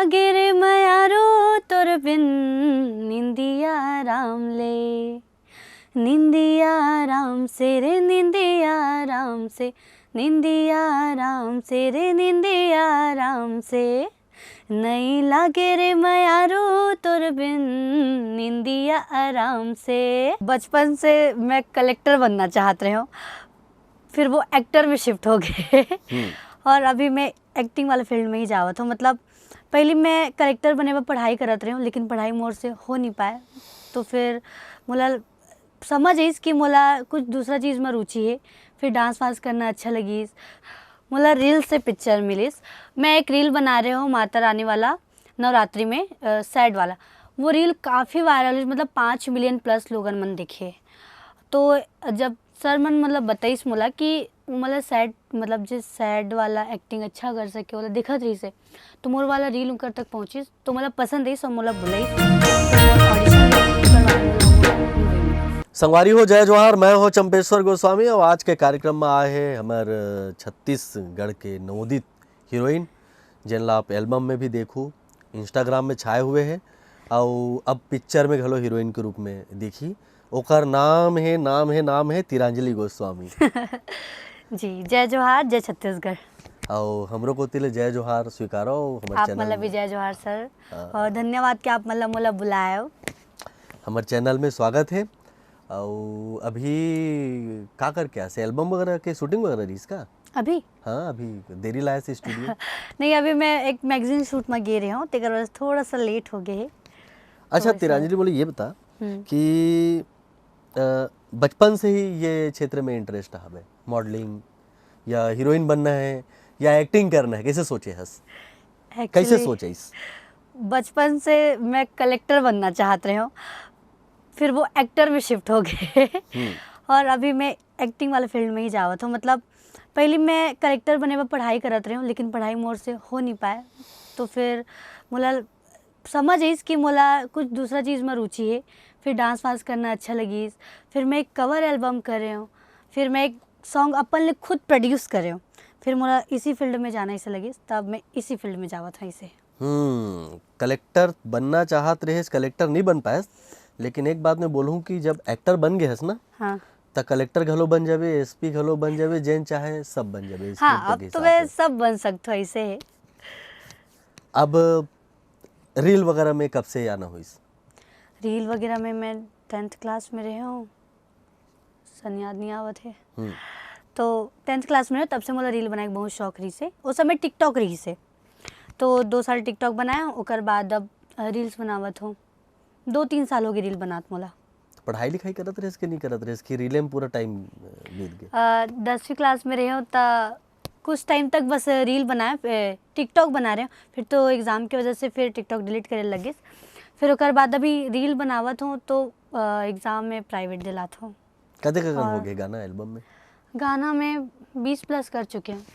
लागे रे मयारो तोर बिन निंदिया राम ले, निंदिया राम से रे निंदिया राम से, निंदिया राम से रे निंदिया राम से, नहीं लागे रे मयारो तोर बिन निंदिया आराम से। बचपन से मैं कलेक्टर बनना चाहत रही हूँ, फिर वो एक्टर में शिफ्ट हो गए और अभी मैं एक्टिंग वाले फील्ड में ही जावत हूँ। मतलब पहले मैं कलेक्टर बने में पढ़ाई करत रही हूँ, लेकिन पढ़ाई मोर से हो नहीं पाए, तो फिर मोला समझ आइस कि मोला कुछ दूसरा चीज़ में रुचि है। फिर डांस वांस करना अच्छा लगी, मोला रील से पिक्चर मिलिस। मैं एक रील बना रही हूँ माता रानी वाला, नवरात्रि में सैड वाला। वो रील काफ़ी वायरल है, मतलब 5 मिलियन प्लस लोगन मन देखे। तो जब सर मन मतलब बताइस मोला कि मतलब सैड, मतलब जिस सैड वाला एक्टिंग अच्छा कर सके वाला दिखत रही से, तो मोर वाला रील उनकर तक पहुँचिस, तो मतलब पसंद रही, सब मोला बुलाई संगवारी हो जय जोहार। मैं हो चंपेश्वर गोस्वामी और आज के कार्यक्रम में आए हैं हमारे छत्तीसगढ़ के नवोदित हीरोइन, जिनला आप एल्बम में भी देखू, इंस्टाग्राम में छाए हुए हैं और अब पिक्चर में घलो हीरोइन के रूप में देखी। ओकर नाम है तिरांजलि गोस्वामी। जी जय जोहार, जय छत्तीसगढ़। और हमरो को तिले जय जोहार स्वीकारो हमारे आप चैनल मतलब भी में। जय जोहार सर, और धन्यवाद कि आप मतलब मोला बुलाए हो। हमारे चैनल में स्वागत है। और अभी का कर क्या से एल्बम वगैरह के शूटिंग वगैरह रही इसका? अभी हाँ, अभी देरी लाया से स्टूडियो। नहीं, अभी मैं एक मैगजीन शूट में गे रही हूँ, तेकर वजह से थोड़ा सा लेट हो गए है। अच्छा तो तिरांजलि, बोले ये बता हम्म। कि बचपन से ही ये क्षेत्र में इंटरेस्ट है, मॉडलिंग या हीरोइन बनना है या एक्टिंग करना है, कैसे सोचे हस? कैसे एक्चुअली सोचे इस? बचपन से मैं कलेक्टर बनना चाहत रही हूँ, फिर वो एक्टर में शिफ्ट हो गए और अभी मैं एक्टिंग वाले फील्ड में ही जावत हूँ। मतलब पहले मैं कलेक्टर बने में पढ़ाई करत रही हूँ, लेकिन पढ़ाई मोर से हो नहीं पाए, तो फिर मोला समझ आइस कि मोला कुछ दूसरा चीज़ में रुचि है। फिर डांस वांस करना अच्छा लगी, फिर मैं एक कवर एल्बम कर रही हूँ, फिर मैं एक सॉन्ग अपन ने खुद प्रोड्यूस कर रही हूँ। फिर मोला इसी फील्ड में जाना ऐसा लगी, तब मैं इसी फील्ड में जावत हूँ इसे। कलेक्टर बनना चाहत रहे, कलेक्टर नहीं बन पाए, लेकिन एक बात मैं बोलूँ कि जब एक्टर बन गए हस ना, हाँ तो कलेक्टर घलो बन जावे, एसपी घलो बन जावे, जैन चाहे सब बन जावे इस हाँ, नृत्य अब के तो हिसाब मैं से। सब बन सकता हूँ ऐसे है। अब रील वगैरह में कब से आना हुई? रील वगैरह में मैं 10th क्लास में रही हूँ, सन याद नहीं आवत है। तो 10th क्लास में रहे, तब से मोला रील बनाए के बहुत शौक रही से। उस समय टिकटॉक रही से, तो 2 साल टिकटॉक बनाया, ओकर बाद अब रील्स बनावत हूँ। 2-3 साल हो गए रील बनात मोला। पढ़ाई लिखाई करत रहे कि नहीं करत रहे कि रीले में पूरा टाइम बीत गया? 10वीं क्लास में रही हूँ, तो कुछ टाइम तक बस रील बनाए, टिकटॉक बना रहे हूँ। फिर तो एग्ज़ाम की वजह से फिर टिकटॉक डिलीट करे लगे। फिर ओकर बाद अभी रील बनावत हूँ, तो एग्ज़ाम में प्राइवेट दिलात हूँ। कदे कगन हो और गए गाना एल्बम में? गाना में 20 प्लस कर चुके हैं।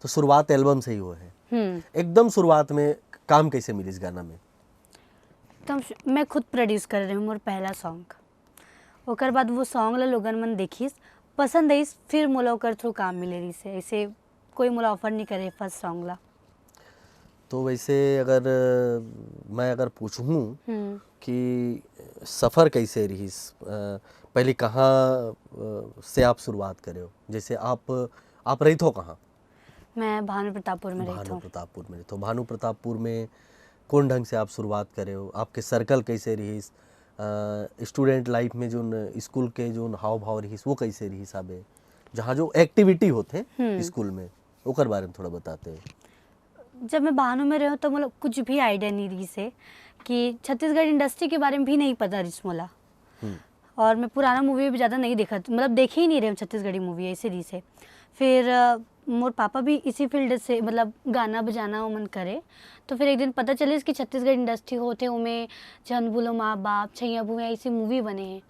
तो शुरुआत एल्बम से ही हुआ है। एकदम शुरुआत में काम कैसे मिली इस गाना में? तो मैं खुद प्रोड्यूस कर रही हूँ मोर पहला सॉन्ग। ओकर बाद वो सॉन्ग ला लोगन मन देखिस, पसंद आइस, फिर मोला ओकर थ्रू काम मिले रही से। ऐसे कोई मोला ऑफर नहीं करे फर्स्ट सॉन्ग ला। तो वैसे अगर मैं अगर पूछूं कि सफ़र कैसे रही, पहले कहाँ से आप शुरुआत करे हो? जैसे आप रही हो कहाँ? मैं भानु प्रतापपुर में रहती भानु हूँ। प्रतापपुर में। तो भानु प्रतापपुर में कौन ढंग से आप शुरुआत करे हो? आपके सर्कल कैसे रही? स्टूडेंट लाइफ में जो स्कूल के जो हाव भाव रही वो कैसे रही साबे, जहाँ जो एक्टिविटी होते स्कूल में, ओकर बारे में थोड़ा बताते हैं। जब मैं भानु में रही हूँ, तो मतलब कुछ भी आइडिया नहीं रही से कि छत्तीसगढ़ इंडस्ट्री के बारे में भी नहीं पता रही मोला। और मैं पुराना मूवी भी ज़्यादा नहीं देखा, मतलब देखे ही नहीं रहे छत्तीसगढ़ी मूवी ऐसे रही से। फिर मोर पापा भी इसी फील्ड से, मतलब गाना बजाना मन करे। तो फिर एक दिन पता चले कि छत्तीसगढ़ इंडस्ट्री होते उमें जन बोलो माँ बाप, छैया बुआ ऐसी मूवी बने हैं।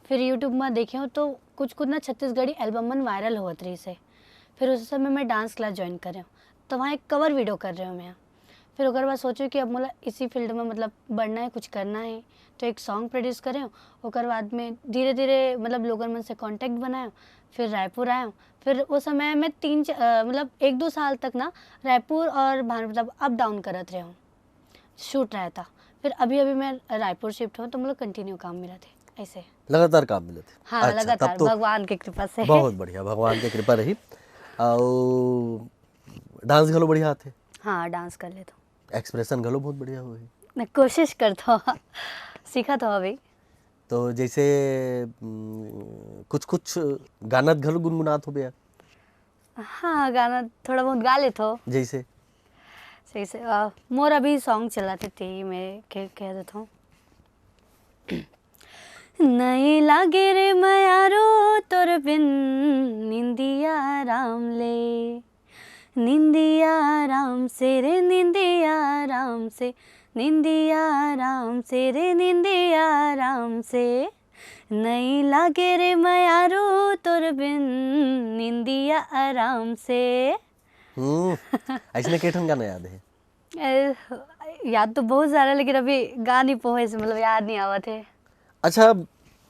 फिर यूट्यूब में देखे हो तो कुछ कुछ ना छत्तीसगढ़ी एल्बम मन वायरल होत रही से। फिर उस समय मैं डांस क्लास ज्वाइन कर रही हूँ, तो वहाँ एक कवर वीडियो कर रही हूँ मैं। फिर ओकर बाद सोचो कि अब मोला इसी फील्ड में मतलब बढ़ना है, कुछ करना है, तो एक सॉन्ग प्रोड्यूस करें। ओकर बाद में धीरे धीरे मतलब लोगन मन से कांटेक्ट बनाए, फिर रायपुर आए। फिर वो समय में मतलब 1-2 साल तक ना रायपुर और भानु प्रताप अप डाउन करत रहे हूँ, शूट रहा था। फिर अभी अभी मैं रायपुर शिफ्ट हूँ, तो मतलब कंटिन्यू काम मिला थे ऐसे। लगातार काम मिले थे। हाँ, अच्छा, तब लगातार तो भगवान की कृपा से। बहुत बढ़िया, भगवान की कृपा रही। और डांस घलो बढ़िया आथे, हाँ, डांस कर लेता हूँ। एक्सप्रेशन घलो बहुत बढ़िया होही। मैं कोशिश करता हूँ। सीखा तो अभी। तो जैसे कुछ कुछ गाना घलो गुनगुनात हो बे यार, हाँ, गाना थोड़ा बहुत गा लेता हूँ। जैसे सही से मोर अभी सॉन्ग चला थे ते मैं कह देता हूँ। नहीं लागे रे मयारो तोर बिन, निंदिया राम ले, निंदिया राम से रे निंदिया राम से, निंदिया राम से रे निंदिया राम से, नहीं लागे रे मयारो तोर बिन, निंदिया आराम से। ऐसने केठन गाना याद है? याद तो बहुत सारा, लेकिन अभी गा नहीं पाए से मतलब याद नहीं आवत है। अच्छा,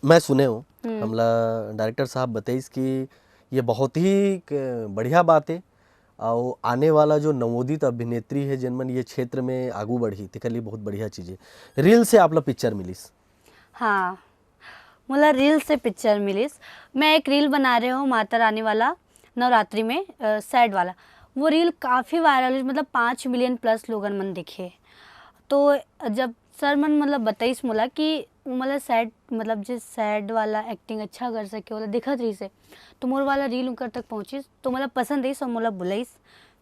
मैं सुने हूँ हमला डायरेक्टर साहब बताइस कि ये बहुत ही बढ़िया बात है, और आने वाला जो नवोदित अभिनेत्री है जिनमन ये क्षेत्र में आगू बढ़ी तेकर लिए बहुत बढ़िया चीज़ है। रील से आपला पिक्चर मिलिस? हाँ, मोला रील से पिक्चर मिलिस। मैं एक रील बना रही हूँ माता रानी वाला, नवरात्रि में सैड वाला। वो रील काफ़ी वायरल हुई, मतलब 5 मिलियन प्लस लोगन मन देखे। तो जब सर मन मतलब बताइस मोला कि मतलब सैड, मतलब जिस सैड वाला एक्टिंग अच्छा कर सके वाला दिखत रही से, तो मोर वाला रील उनकर तक पहुँचिस, तो मोला पसंद रहीस और मोला बुलाइस।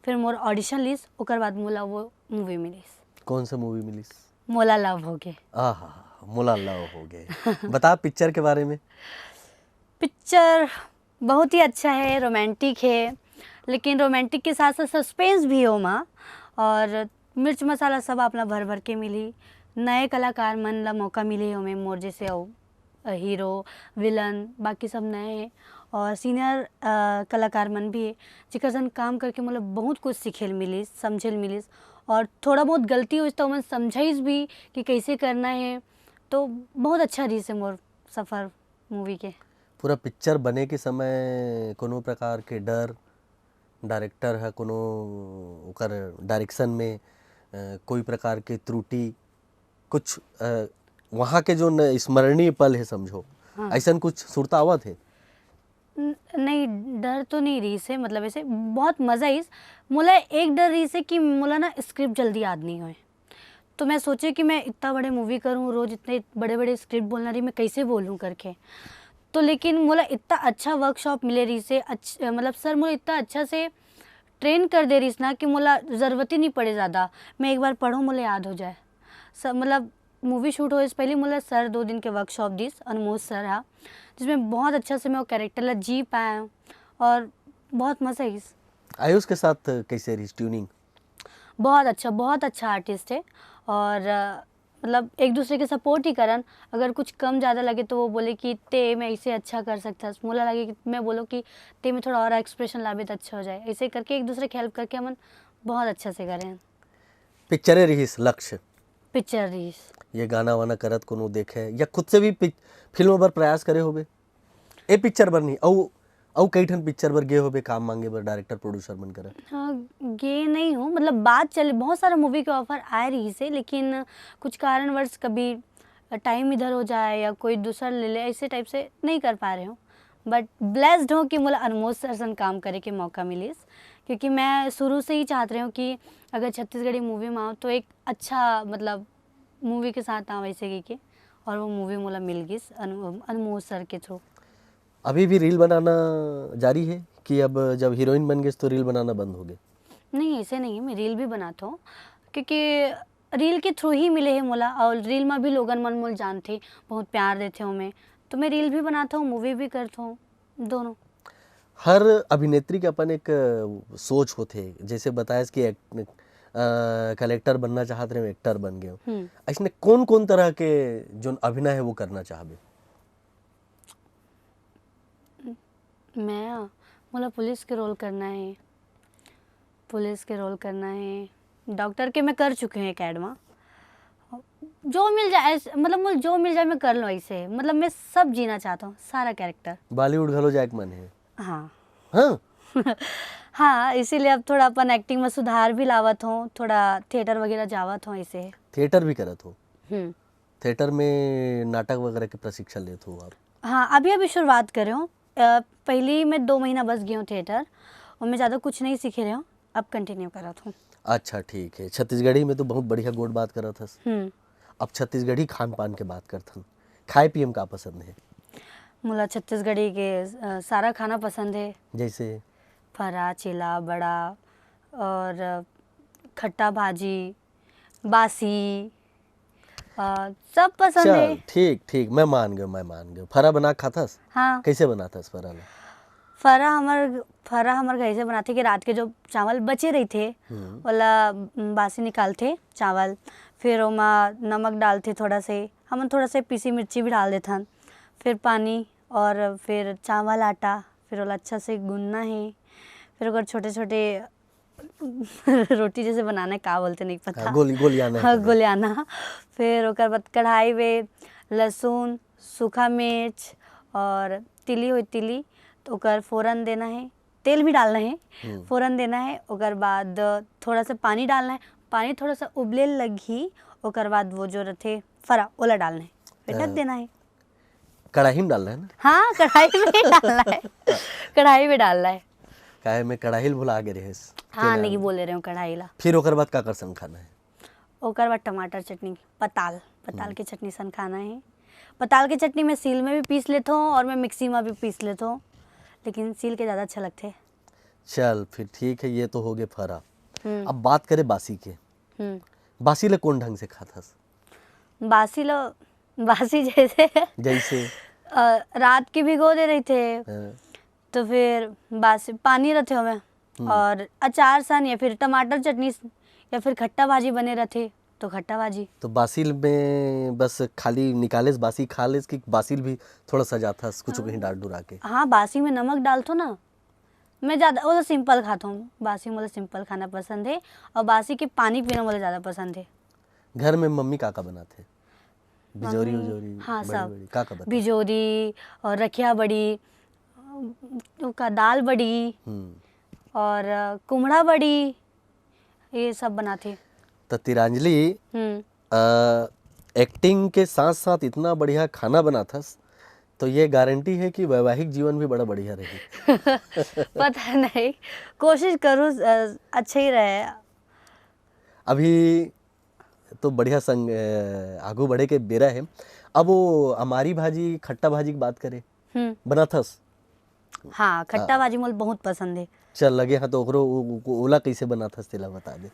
फिर मोर ऑडिशन लीस, ओकर बाद मोला वो मूवी मिलिस। कौन सा मूवी मिलिस? मोला लव हो गए। आहा, मोला लव हो गए। बता पिक्चर के बारे में। पिक्चर बहुत ही अच्छा है, रोमांटिक है, लेकिन रोमांटिक के साथ साथ सस्पेंस भी हो माँ, और मिर्च मसाला सब अपना भर भर के मिली। नए कलाकार मन ला मौका मिले हमें, मोर जैसे हो हीरो विलन बाकी सब नए हैं, और सीनियर कलाकार मन भी है जिकर सन काम करके मतलब बहुत कुछ सीखेल मिलिस, समझेल मिलिस, और थोड़ा बहुत गलती हो तो मैं समझाइस भी कि कैसे करना है। तो बहुत अच्छा रही से मोर सफ़र मूवी के। पूरा पिक्चर बने के समय कोनो प्रकार के डर, डायरेक्टर है कोनो ओकर डायरेक्शन में कोई प्रकार के त्रुटि, कुछ वहाँ के जो स्मरणीय पल है समझो, हाँ। ऐसा कुछ सुरता आवत है? नहीं, डर तो नहीं रही से, मतलब ऐसे बहुत मज़ा आई। मोला एक डर रही से कि मोला ना स्क्रिप्ट जल्दी याद नहीं होए। तो मैं सोचे कि मैं इतना बड़े मूवी करूँ, रोज़ इतने बड़े बड़े स्क्रिप्ट बोलना रही, मैं कैसे बोलूँ करके। तो लेकिन मोला इतना अच्छा वर्कशॉप मिले रही से, मतलब सर मोला इतना अच्छा से ट्रेन कर दे रही ना कि मोला ज़रूरत ही नहीं पड़े ज़्यादा, मैं एक बार पढ़ूँ मोला याद हो जाए सब। मतलब मूवी शूट होए से पहले मोला सर 2 दिन के वर्कशॉप दिस, अनमोल सर हा, जिसमें बहुत अच्छा से मैं वो कैरेक्टर ला जी पाया हूँ, और बहुत मज़ा आई। आयुष के साथ कैसे रही ट्यूनिंग? बहुत अच्छा आर्टिस्ट है, और मतलब एक दूसरे के सपोर्ट ही करन। अगर कुछ कम ज़्यादा लगे तो वो बोले कि ते मैं इसे अच्छा कर सकता, मोला लगे कि मैं बोलो कि ते में थोड़ा और एक्सप्रेशन लावे तो अच्छा हो जाए, ऐसे करके एक दूसरे की हेल्प करके हम बहुत अच्छा से करें। पिक्चरे रहीस लक्ष्य? पिक्चर रही ये गाना वाना करत कोनो देखे या खुद से भी फिल्म बर प्रयास करे होबे? ए पिक्चर बर नहीं, औ कई ठन पिक्चर बर गे होबे काम मांगे बर डायरेक्टर प्रोड्यूसर मन करा? हाँ, गे नहीं हूँ, मतलब बात चले, बहुत सारा मूवी के ऑफर आए रही से, लेकिन कुछ कारणवश कभी टाइम इधर हो जाए या कोई दूसरा ले ले, ऐसे टाइप से नहीं कर पा रहे हूँ। बट ब्लेस्ड हूँ कि मुझे अनमोल सर सन काम करे के मौका मिलिस, क्योंकि मैं शुरू से ही चाहते रही हूँ कि अगर छत्तीसगढ़ी मूवी में आऊँ तो एक अच्छा मतलब मूवी के साथ आऊँ वैसे के, और वो मूवी मुला मिल गई अनमोल सर के थ्रू। अभी भी रील बनाना जारी है कि अब जब हीरोइन बन गई तो रील बनाना बंद हो गए? नहीं, ऐसे नहीं है, मैं रील भी बनाता हूँ, क्योंकि रील के थ्रू ही मिले हैं मोला, और रील में भी लोगन मन मोल जानते, बहुत प्यार देते हो मैं, तो मैं रील भी बनाता हूँ, मूवी भी करता हूँ, दोनों। हर अभिनेत्री के अपन एक सोच होते, जैसे बताया कि कलेक्टर बनना चाहते रहे, एक्टर बन गए। ऐसे कौन कौन तरह के जो अभिनय है वो करना चाहबे? मैं मोला पुलिस के रोल करना है, पुलिस के रोल करना है, डॉक्टर के मैं कर चुके हैं एकेडमा। जो मिल जाए मतलब मुझे जो मिल जाए मैं कर लूँ ऐसे, मतलब मैं सब जीना चाहता हूँ, सारा कैरेक्टर। बॉलीवुड घलो जाए के मन है? हाँ हाँ। हाँ, इसीलिए अब थोड़ा अपन एक्टिंग में सुधार भी लावत हूँ, थोड़ा थिएटर वगैरह जावत हूँ ऐसे। थिएटर भी करत हो? हम्म। थिएटर में नाटक वगैरह के प्रशिक्षण लेते हो आप? हाँ, अभी अभी शुरुआत कर रही हूँ। पहली मैं 2 महीना बस गई हूँ थिएटर, और मैं ज़्यादा कुछ नहीं सीख रही हूँ, अब कंटिन्यू करत हूँ। अच्छा ठीक है। छत्तीसगढ़ी में तो बहुत बढ़िया गोड बात करत हस। हम्म। अब छत्तीसगढ़ी खान पान के बात करथन। खाए पिए में का पसंद है? मुला छत्तीसगढ़ी के सारा खाना पसंद है। जैसे? फरा, चिला, बड़ा, और खट्टा भाजी, बासी, सब पसंद चल है। ठीक ठीक, मैं मान गयो। फरा बना खाथस? हाँ, कैसे बनाथस फरा ला? फरा हमर घर से बनाते कि रात के जो चावल बचे रही थे वाला बासी निकालते चावल, फिर ओमा नमक डालते थोड़ा से, हम थोड़ा से पीसी मिर्ची भी डाल देथन, फिर पानी, और फिर चावल आटा, फिर ओला अच्छा से गूंदना है, फिर ओकर छोटे छोटे रोटी जैसे बनाना है, का बोलते नहीं पता। हाँ, गोलियाना है हाँ, करे। गोलियाना। फिर ओकर बाद कढ़ाई में लहसुन, सूखा मिर्च और तिली हुई तिली, तो ओकर फोरन देना है, तेल भी डालना है, फोरन देना है। ओकर बाद थोड़ा सा पानी डालना है, पानी थोड़ा सा उबले लगी, ओकर बाद वो जो रथे फरा ओला डालना है, फिर ढक देना है। कढ़ाई में डालना है ना? हाँ, कढ़ाई में डालना है, कढ़ाई में डालना है। काहे में कढ़ाई भुला गे रहे? हाँ, नहीं बोले रहे हूँ कढ़ाई ला। फिर ओकर बाद का कर संग खाना है? ओकर बाद टमाटर चटनी, पताल की चटनी सन खाना है। पताल की चटनी मैं सील में भी पीस लेता हूँ और मैं मिक्सी में भी पीस लेता हूँ, लेकिन सील के ज़्यादा अच्छा लगते हैं। चल फिर ठीक है, ये तो हो गए फरा। अब बात करें बासी के। बासी ले कौन ढंग से खाथस? बासी जैसे जैसे? रात की भिगो दे रहे थे, हाँ। तो फिर बासी पानी रहते हमें, और अचार सन या फिर टमाटर चटनी या फिर खट्टा भाजी बने रहते, तो खट्टा भाजी। तो बासिल में बस खाली निकालेस बासी खा लेस कि बासिल भी थोड़ा सजाता कुछ कहीं डाल डुरा के? हाँ, बासी में नमक डालतो ना, मैं ज़्यादा वो सिंपल खाता हूँ। बासी मुझे सिंपल खाना पसंद है, और बासी के पानी पीना मुझे ज़्यादा पसंद है। घर में मम्मी का बनाते? बिजोरी उजोरी? हाँ, सब बड़ी का बता? बिजोरी और रखिया बड़ी, का दाल बड़ी, और कुमड़ा बड़ी, ये सब बनाते। तो तिरांजलि एक्टिंग के साथ साथ इतना बढ़िया खाना बनाथस, तो ये गारंटी है कि वैवाहिक जीवन भी बड़ा बढ़िया रही। पता नहीं, कोशिश करूँ अच्छा ही रहे। अभी तो बढ़िया संग आगू बढ़े के बेरा है। अब वो अमारी भाजी खट्टा भाजी की बात करें, बनाथस? हाँ, खट्टा भाजी मुझे बहुत पसंद है। चल लगे हाँ, तो ओकरो ओला कैसे बनाथस तेला बता दे।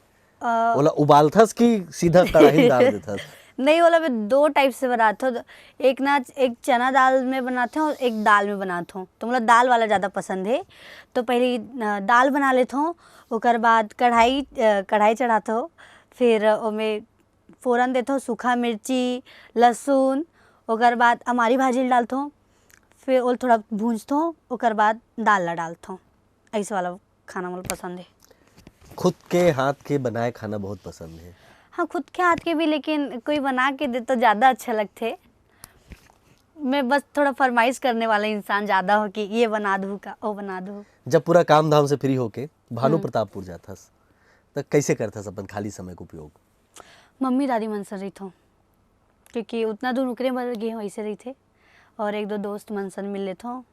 ओला उबालथस कि सीधा कढ़ाई में डाल देथस? नहीं, वाला मैं 2 टाइप से बनाता हूँ। एक चना दाल में बनाते हूँ और एक दाल में बनाता हूँ, तो मुझे दाल वाला ज़्यादा पसंद है। तो पहले दाल बना लेता हूँ, ओकर बाद कढ़ाई चढ़ाता हूँ, फिर उसमें फोरन देता हूँ, सूखा मिर्ची, लहसुन, ओकर बाद हमारी भाजी डालता हूँ, फिर वो थोड़ा भूंजता हूँ, ओकर बाद दाल ला डालता हूँ। ऐसे वाला खाना मुझे पसंद है। खुद के हाथ के बनाए खाना बहुत पसंद है? हाँ, खुद के हाथ के भी, लेकिन कोई बना के दे तो ज़्यादा अच्छा लगते। मैं बस थोड़ा फरमाइश करने वाला इंसान ज़्यादा हो कि ये बना दूँ का वो बना दूँ। जब पूरा काम धाम से फ्री होके भानु प्रतापपुर जाथस, तो कैसे करथस अपन खाली समय का उपयोग? मम्मी दादी मन से रही थो, क्योंकि उतना दूर उकरे भर गए हो ऐसे रही थे, और 1-2 दोस्त मन से मिल लेते हो,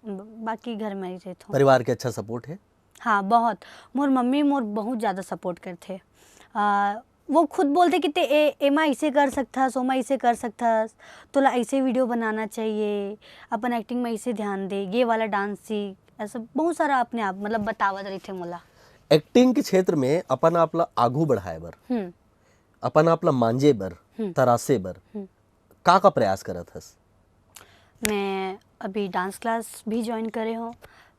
बाकी घर में ही रहते हो। परिवार के अच्छा सपोर्ट है? हाँ, बहुत। मोर मम्मी मोर बहुत ज़्यादा सपोर्ट करते। वो खुद बोलते कि ते एमा ऐसे कर सकथस, ओमा ऐसे कर सकथस, तोला ऐसे वीडियो बनाना चाहिए, अपन एक्टिंग में ऐसे ध्यान दे, ये वाला डांस सीख, ऐसा बहुत सारा अपने आप मतलब बतावत रही थे मोला। एक्टिंग के क्षेत्र में अपन आपला आगू बढ़ाए बर, अपन आपला मांजे बर, तरासे बर का प्रयास करत हस? मैं अभी डांस क्लास भी ज्वाइन करे हूँ,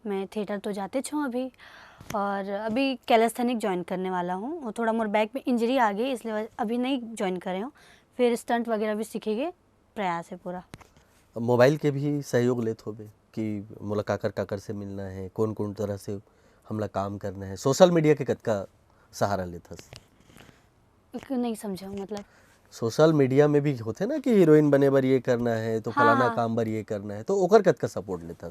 मैं थिएटर तो जाते छूँ अभी, और अभी कैलिस्थेनिक ज्वाइन करने वाला हूँ। वो थोड़ा मोर बैक में इंजरी आ गई, इसलिए अभी नहीं ज्वाइन करे हूँ। फिर स्टंट वगैरह भी सीखेंगे, प्रयास है पूरा। मोबाइल के भी सहयोग लेत होबे कि मोला काकर से मिलना है, कौन कौन तरह से हमला काम करना है, सोशल मीडिया के कतका सहारा लेथस? नहीं समझा मतलब। सोशल मीडिया में भी होते ना कि हीरोइन बने बर ये करना है तो हाँ, फलाना हाँ। काम बर ये करना है, तो ओकर कतका सपोर्ट लेता।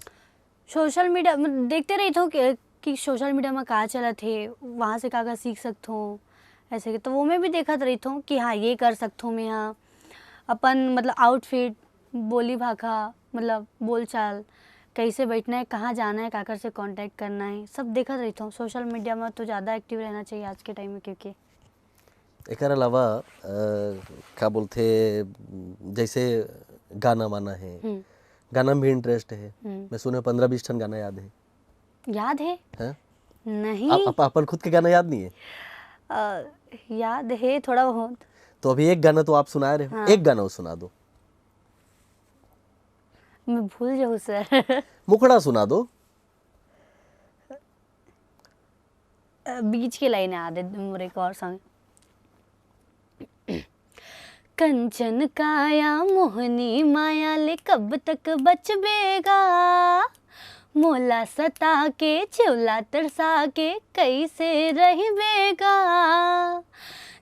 सोशल मीडिया देखते रही थो कि सोशल मीडिया में का चलत है, वहाँ से का सीख सकत हूँ ऐसे के, तो वो मैं भी देखत रही थो कि हाँ ये कर सकत हूँ मैं, यहाँ अपन मतलब आउटफिट, बोली भाखा, मतलब बोल चाल, कैसे बैठना है, कहाँ जाना है, काकर से कांटेक्ट करना है, सब देखत रही हूँ। सोशल मीडिया में तो ज़्यादा एक्टिव रहना चाहिए आज के टाइम में, क्योंकि एकर अलावा क्या बोलते, जैसे गाना वाना है, गाना में भी इंटरेस्ट है। मैं सुने 15-20 ठन गाना याद है। याद है? हैं? नहीं। अपन खुद के गाना याद नहीं है? याद है थोड़ा बहुत। तो अभी एक गाना तो आप सुना रहे हो, हाँ। एक गाना वो सुना दो। मैं भूल जाऊँ सर। मुखड़ा सुना दो। बीच की लाइन याद है मेरे को, और सॉन्ग। कंचन काया मोहनी माया ले कब तक बचबेगा, मोला सता के चिवला तरसा के कैसे रहिबेगा,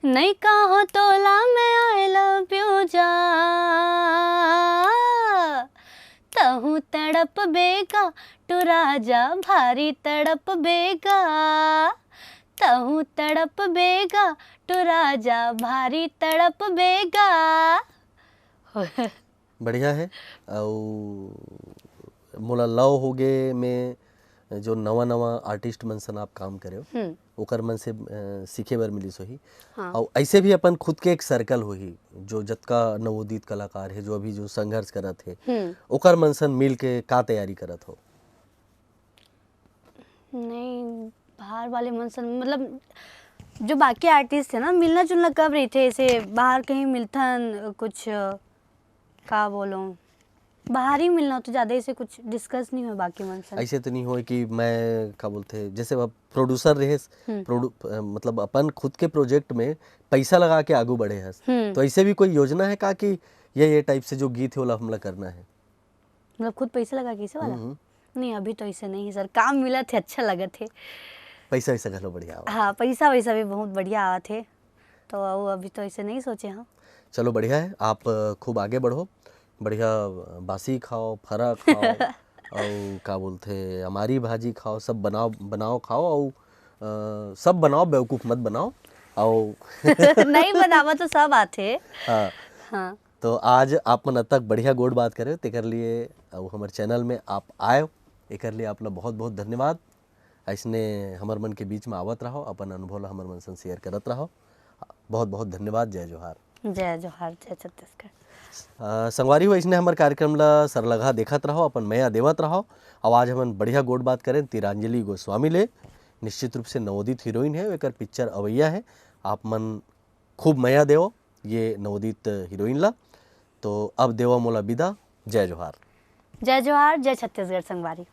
नहीं कहो तोला मैं आई लव यू जा, तहु तड़प बेगा टू राजा भारी तड़प बेगा, तहु तड़प बेगा टू राजा भारी तड़प बेगा। बढ़िया है। और मोला लव हो गए में जो नवा नवा आर्टिस्ट मन सन आप काम करे हो, ओकर मन से सीखे बर मिली सोही। हाँ। और ऐसे भी अपन खुद के एक सर्कल होही, जो जतका नवोदित कलाकार है, जो अभी जो संघर्ष करत है, ओकर मन सन मिल के का तैयारी करत हो? नहीं, बाहर वाले मन से मतलब जो बाकी आर्टिस्ट है ना, मिलना जुलना कब रही थे, ऐसे बाहर कहीं मिलथन कुछ, का बोलो, बाहर ही मिलना तो ज़्यादा ऐसे कुछ डिस्कस नहीं हो बाकी मन से। ऐसे तो नहीं हो कि मैं क्या बोलते, जैसे अब प्रोड्यूसर रहे, मतलब अपन खुद के प्रोजेक्ट में पैसा लगा के आगू बढ़े हस, तो ऐसे भी कोई योजना है का कि ये टाइप से जो गीत है वो हमला करना है? मतलब खुद पैसा लगा कैसे वाला? नहीं, अभी तो ऐसे नहीं है सर, काम मिला थे, अच्छा लगा थे। पैसा वैसा घलो बढ़िया आवा? हाँ, पैसा वैसा भी बहुत बढ़िया आवा थे, तो वो अभी तो ऐसे नहीं सोचे। हाँ चलो बढ़िया है, आप खूब आगे बढ़ो, बढ़िया बासी खाओ, फरा खाओ और क्या बोलते हमारी भाजी खाओ, सब बनाओ खाओ, और सब बनाओ, बेवकूफ़ मत बनाओ। और नहीं बनावा तो सब आते। हाँ हाँ। तो आज आप मन तक बढ़िया गोड बात करे, तेकर लिए और हमारे चैनल में आप आए, एकर लिए आप लोग बहुत बहुत धन्यवाद। ऐसने हमार मन के बीच में आवत रहो, अपन अनुभव ला हमार मन से शेयर करत रहो। बहुत बहुत धन्यवाद। जय जोहार। जय जोहार, जय छत्तीसगढ़। संगवारी हो, इसने हमारे कार्यक्रम ला सरलगा देखत रहो, अपन मया देवत रहो। और आज हमन बढ़िया गोड बात करें तिरांजलि गोस्वामी ले, निश्चित रूप से नवोदित हीरोइन है, एक पिक्चर अवैया है, आप मन खूब मया देव ये नवोदित हीरोइन ला। तो अब देवा मोला विदा। जय जोहार। जय जोहार, जय छत्तीसगढ़ संगवारी।